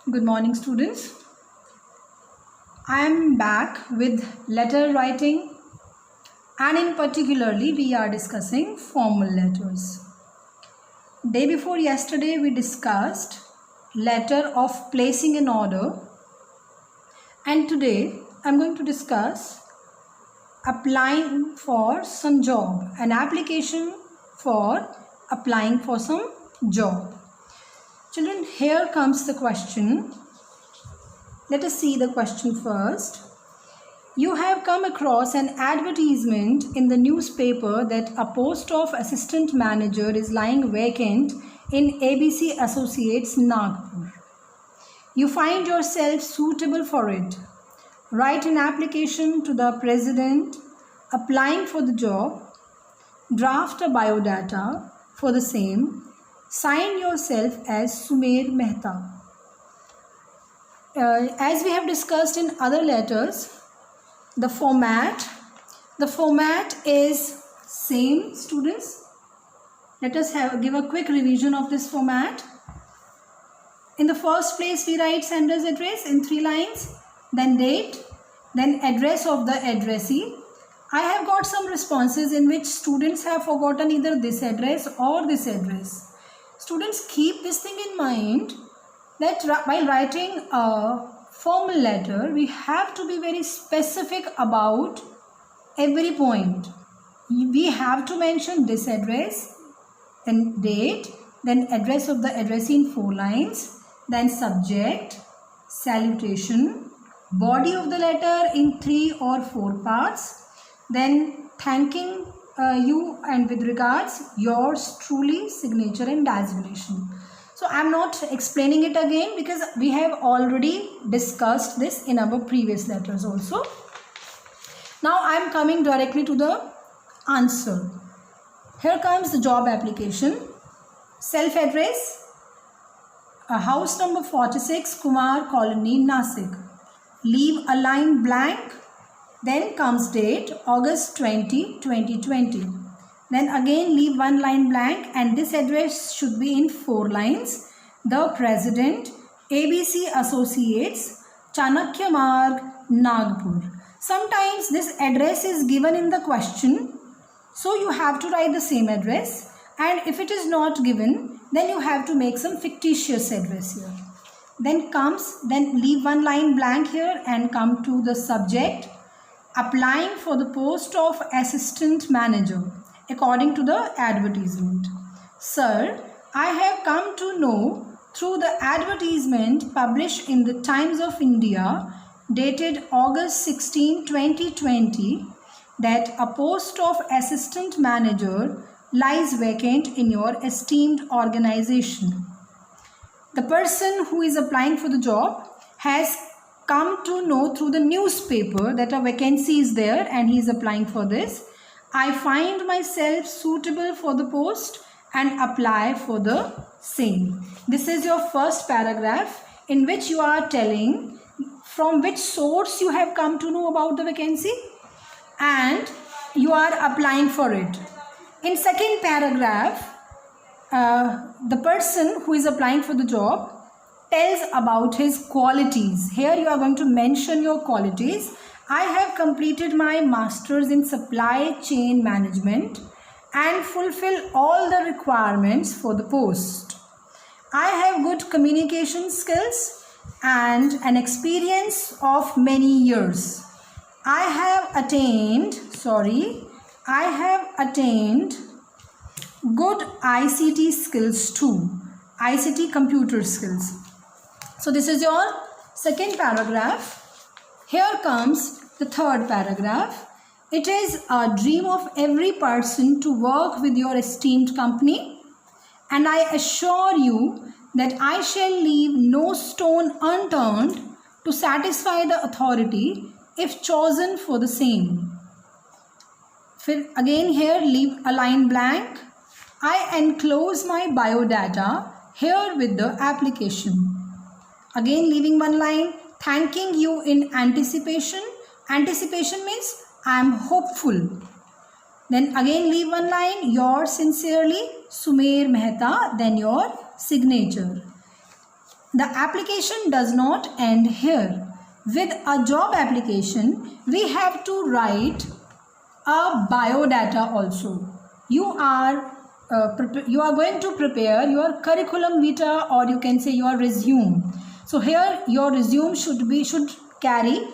Good morning, students. I am back with letter writing, and in particularly we are discussing formal letters. Day before yesterday we discussed letter of placing an order, and today I am going to discuss applying for some job, an application for applying for some job. Children, here comes the question. Let us see the question first. You have come across an advertisement in the newspaper that a post of assistant manager is lying vacant in ABC Associates, Nagpur. You find yourself suitable for it. Write an application to the president applying for the job. Draft a biodata for the same. Sign yourself as Sumer Mehta. As we have discussed in other letters, the format is same, students. Let us give a quick revision of this format. In the first place, we write sender's address in 3 lines, then date, then address of the addressee. I have got some responses in which students have forgotten either this address or this address. Students, keep this thing in mind that while writing a formal letter, we have to be very specific about every point. We have to mention this address, then date, then address of the addressee in 4 lines, then subject, salutation, body of the letter in 3 or 4 parts, then thanking you and with regards, yours truly, signature and designation. So I am not explaining it again because we have already discussed this in our previous letters also. Now I am coming directly to the answer. Here comes the job application. Self-address, house number 46, Kumar Colony, Nasik. Leave a line blank. Then comes date, August 20, 2020. Then again leave 1 line blank, and this address should be in 4 lines. The President, ABC Associates, Chanakya Marg, Nagpur. Sometimes this address is given in the question, so you have to write the same address, and if it is not given, then you have to make some fictitious address here. Then leave 1 line blank here and come to the subject, applying for the post of assistant manager according to the advertisement. Sir, I have come to know through the advertisement published in the Times of India dated August 16, 2020 that a post of assistant manager lies vacant in your esteemed organization. The person who is applying for the job has come to know through the newspaper that a vacancy is there and he is applying for this. I find myself suitable for the post and apply for the same. This is your first paragraph in which you are telling from which source you have come to know about the vacancy and you are applying for it. In second paragraph, the person who is applying for the job tells about his qualities. Here you are going to mention your qualities. I have completed my master's in supply chain management and fulfill all the requirements for the post. I have good communication skills and an experience of many years. I have attained good ICT skills too. ICT computer skills. So this is your second paragraph. Here comes the third paragraph. It is a dream of every person to work with your esteemed company, and I assure you that I shall leave no stone unturned to satisfy the authority if chosen for the same. Again here leave a line blank. I enclose my biodata here with the application. Again leaving 1 line, thanking you in anticipation. Anticipation means I am hopeful. Then again leave 1 line, yours sincerely, Sumer Mehta, then your signature. the application does not end here. With a job application, we have to write a biodata also. You are going to prepare your curriculum vitae, or you can say your resume. So here your resume should carry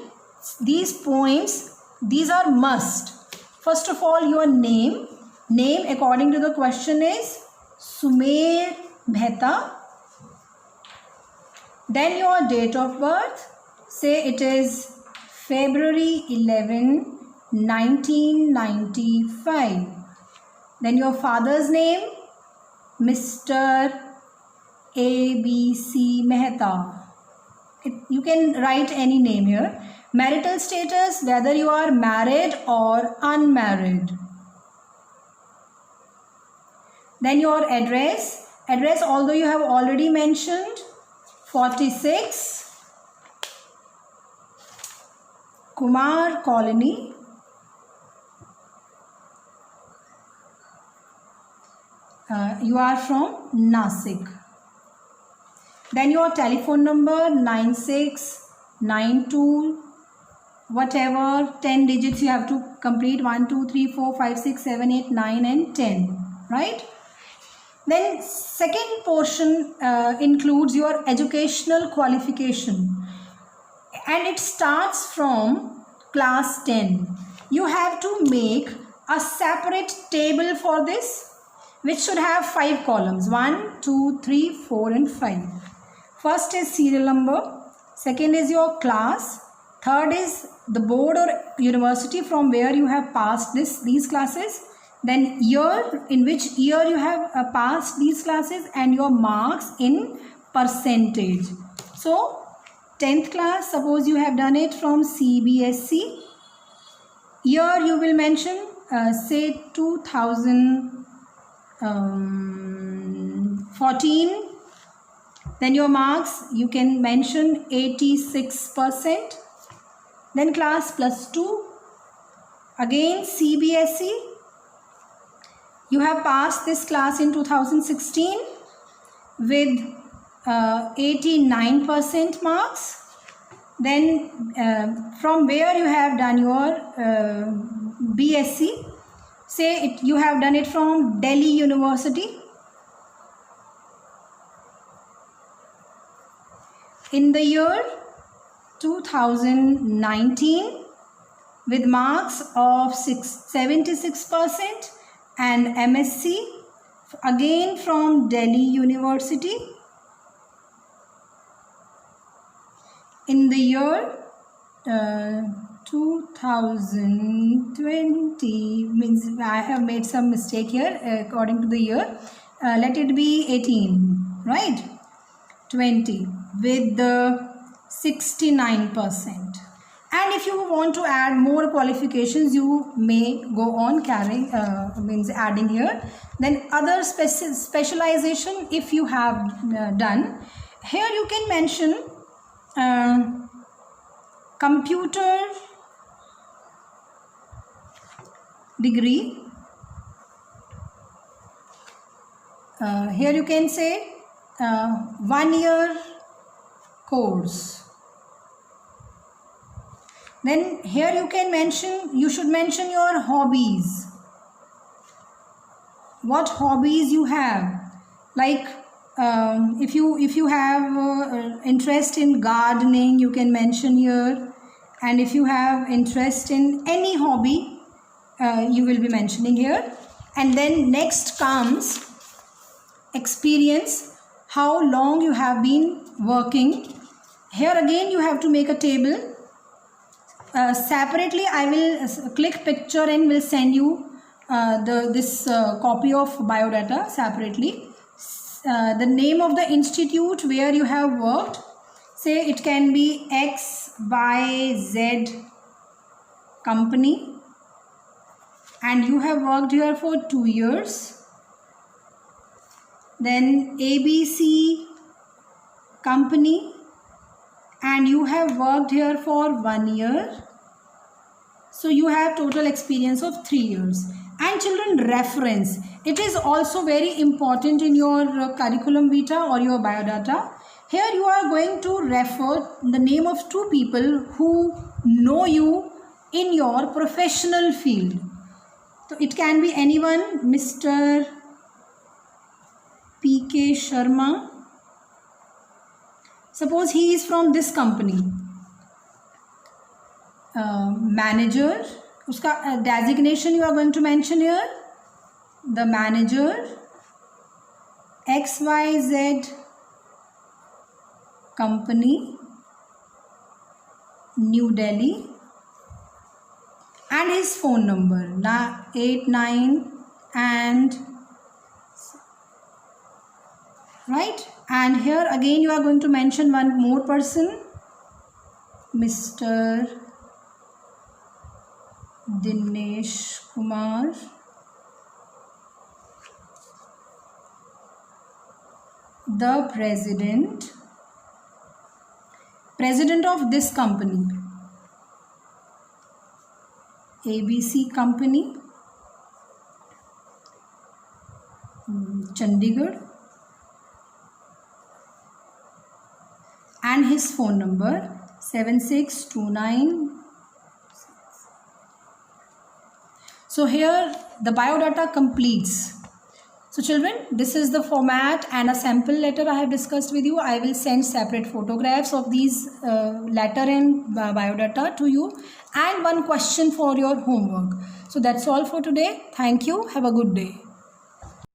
these points. These are must. First of all, your name. Name according to the question is Sumer Mehta. Then your date of birth. Say it is February 11, 1995. Then your father's name, Mr. A.B.C. Mehta. You can write any name here. Marital status, whether you are married or unmarried. Then your address. Address, although you have already mentioned, 46 Kumar Colony. You are from Nasik. Then your telephone number 9692, whatever 10 digits you have to complete, 1 2 3 4 5 6 7 8 9 and 10, right? Then second portion includes your educational qualification, and it starts from class 10. You have to make a separate table for this, which should have 5 columns, 1 2 3 4 and 5. First is serial number, second is your class, third is the board or university from where you have passed these classes, then year, in which year you have passed these classes, and your marks in percentage. So 10th class, suppose you have done it from CBSE, year you will mention say 2014. Then your marks you can mention 86%. Then class +2, again CBSE, you have passed this class in 2016 with 89% marks. Then from where you have done your BSc, say you have done it from Delhi University. In the year 2019 with marks of 76%, and MSc again from Delhi University. In the year 2020, means I have made some mistake here according to the year, let it be 18, right? 20 with the 69%. And if you want to add more qualifications, you may go on carrying, means adding here. Then other specialization, if you have done, here you can mention computer degree. Here you can say 1 year course. Then here you can mention, you should mention your hobbies. What hobbies you have, like if you have interest in gardening, you can mention here. And if you have interest in any hobby, you will be mentioning here. And then next comes experience, how long you have been working. Here again you have to make a table. Separately I will click picture and will send you this copy of biodata separately. The name of the institute where you have worked, say it can be XYZ company, and you have worked here for 2 years. Then ABC company, and you have worked here for 1 year. So you have total experience of 3 years. And children, reference, it is also very important in your curriculum vitae or your biodata. Here you are going to refer the name of two people who know you in your professional field. So it can be anyone, Mr. P.K. Sharma. Suppose he is from this company. Manager, uska designation you are going to mention here. The manager, XYZ company, New Delhi, and his phone number 89 and right. And here again you are going to mention one more person, Mr. Dinesh Kumar, the president of this company, ABC company, Chandigarh, and his phone number 7629. So here the biodata completes. So children, this is the format and a sample letter I have discussed with you. I will send separate photographs of these letter and biodata to you, and one question for your homework. So that's all for today. Thank you. Have a good day.